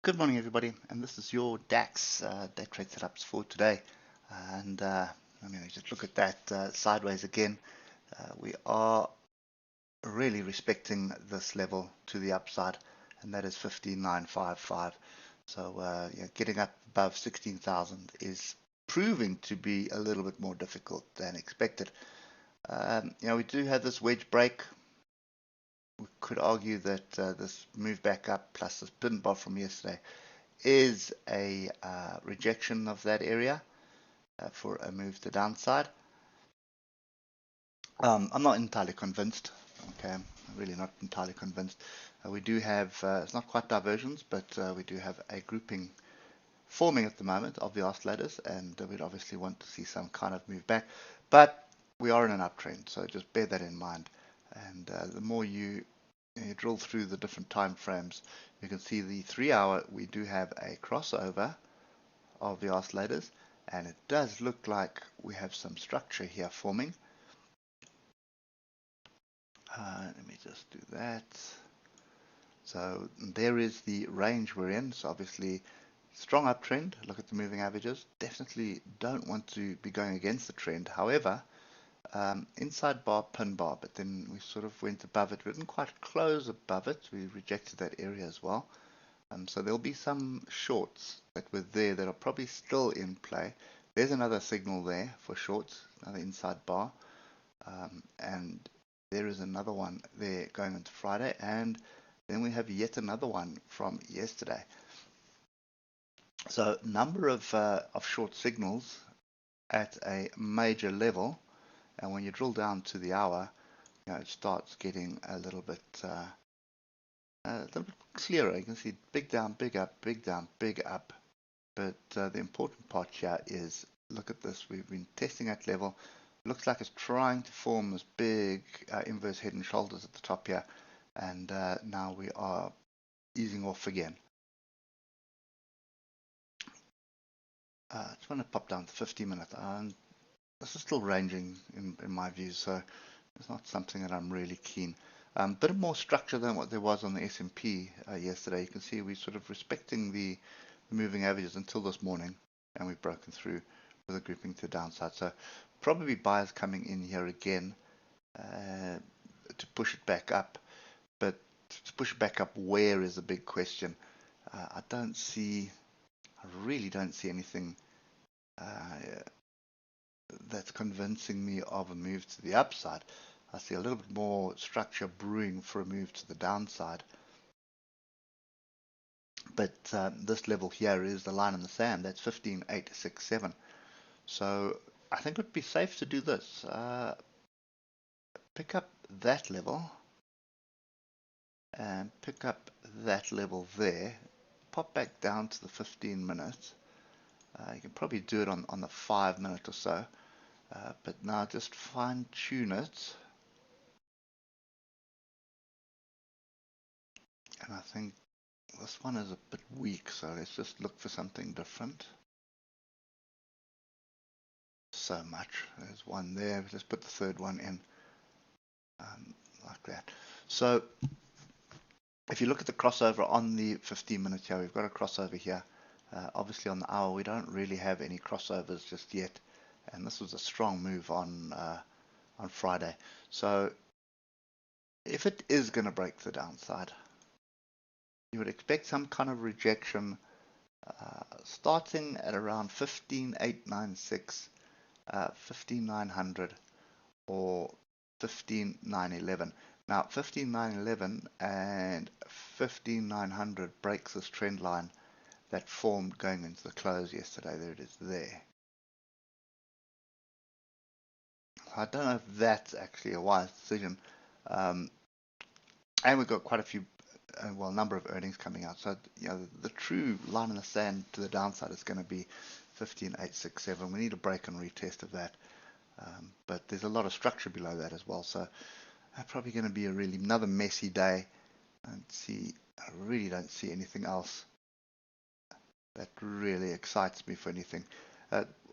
Good morning, everybody, and this is your DAX day trade setups for today. And I'm going to just look at that sideways again. We are really respecting this level to the upside, and that is 15,955. So yeah, getting up above 16,000 is proving to be a little bit more difficult than expected. We do have this wedge break. We could argue that this move back up plus this pin bar from yesterday is a rejection of that area for a move to downside. I'm not entirely convinced. Okay, I'm really not entirely convinced. We do have, it's not quite diversions, but we do have a grouping forming at the moment of the oscillators, and we'd obviously want to see some kind of move back. But we are in an uptrend, so just bear that in mind. And the more you drill through the different time frames, you can see the 3 hour, we do have a crossover of the oscillators, and it does look like we have some structure here forming. Let me just do that. So there is the range we're in. So obviously strong uptrend. Look at the moving averages. Definitely don't want to be going against the trend. However, inside bar, pin bar, but then we sort of went above it. We didn't quite close above it. We rejected that area as well. So there'll be some shorts that were there that are probably still in play. There's another signal there for shorts, another inside bar. And there is another one there going into Friday. And then we have yet another one from yesterday. So number of short signals at a major level. And when you drill down to the hour, it starts getting a little bit clearer. You can see big down, big up, big down, big up. But the important part here is, look at this. We've been testing that level. Looks like it's trying to form this big inverse head and shoulders at the top here. And now we are easing off again. I just want to pop down to 50 minutes. This is still ranging in my view, so it's not something that I'm really keen. Bit more structure than what there was on the S&P yesterday. You can see we're sort of respecting the moving averages until this morning, and we've broken through with a grouping to the downside. So probably buyers coming in here again to push it back up, but to push it back up where is a big question. I really don't see anything that's convincing me of a move to the upside. I see a little bit more structure brewing for a move to the downside. But this level here is the line in the sand. That's 15,867. So I think it would be safe to do this. Pick up that level and pick up that level there. Pop back down to the 15 minutes. You can probably do it on the 5 minute or so. But now just fine tune it. And I think this one is a bit weak, so let's just look for something different. So much. There's one there. Let's put the third one in like that. So if you look at the crossover on the 15 minutes here, we've got a crossover here. Obviously on the hour, we don't really have any crossovers just yet. And this was a strong move on Friday. So if it is going to break the downside, you would expect some kind of rejection starting at around 15,896, 15,900 or 15,911. Now 15,911 and 15,900 breaks this trend line that formed going into the close yesterday. There it is there. I don't know if that's actually a wise decision. And we've got quite a few, well, number of earnings coming out. So, the true line in the sand to the downside is going to be 15,867. We need a break and retest of that. But there's a lot of structure below that as well. So, probably going to be another messy day. I really don't see anything else that really excites me for anything.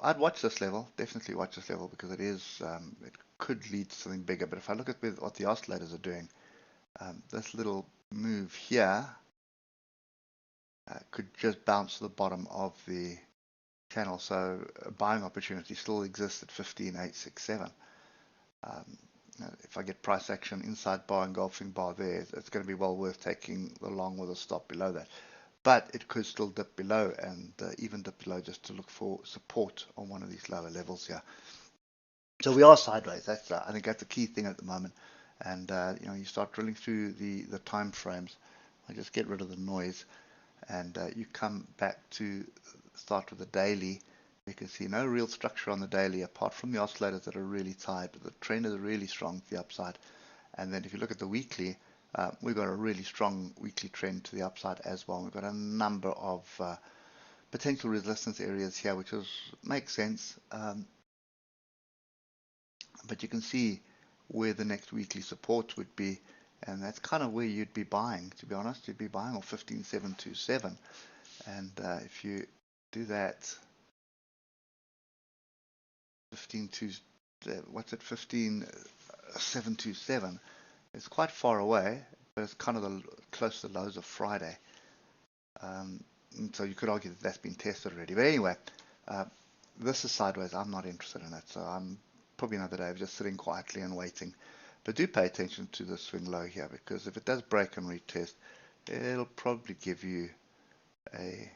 I'd watch this level, definitely watch this level, because it could lead to something bigger. But if I look at what the oscillators are doing, this little move here could just bounce to the bottom of the channel. So a buying opportunity still exists at 15,867. If I get price action inside bar, engulfing bar there, it's going to be well worth taking the long with a stop below that. But it could still dip below, and even dip below just to look for support on one of these lower levels here. So we are sideways. That's I think that's the key thing at the moment. And you start drilling through the time frames. I just get rid of the noise, and you come back to start with the daily. You can see no real structure on the daily apart from the oscillators that are really tight. The trend is really strong to the upside. And then if you look at the weekly, we've got a really strong weekly trend to the upside as well. We've got a number of potential resistance areas here, which makes sense. But you can see where the next weekly support would be, and that's kind of where you'd be buying, to be honest. You'd be buying off 15,727, and if you do that, 15,727, it's quite far away, but it's kind of close to the lows of Friday. And so you could argue that that's been tested already. But anyway, this is sideways. I'm not interested in it, so I'm probably another day of just sitting quietly and waiting. But do pay attention to the swing low here, because if it does break and retest, it'll probably give you a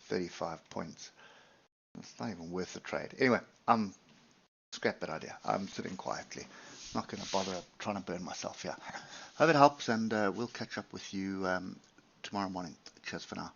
35 points. It's not even worth the trade. Anyway, scrap that idea. I'm sitting quietly. Not going to bother trying to burn myself here. Hope it helps, and we'll catch up with you tomorrow morning. Cheers for now.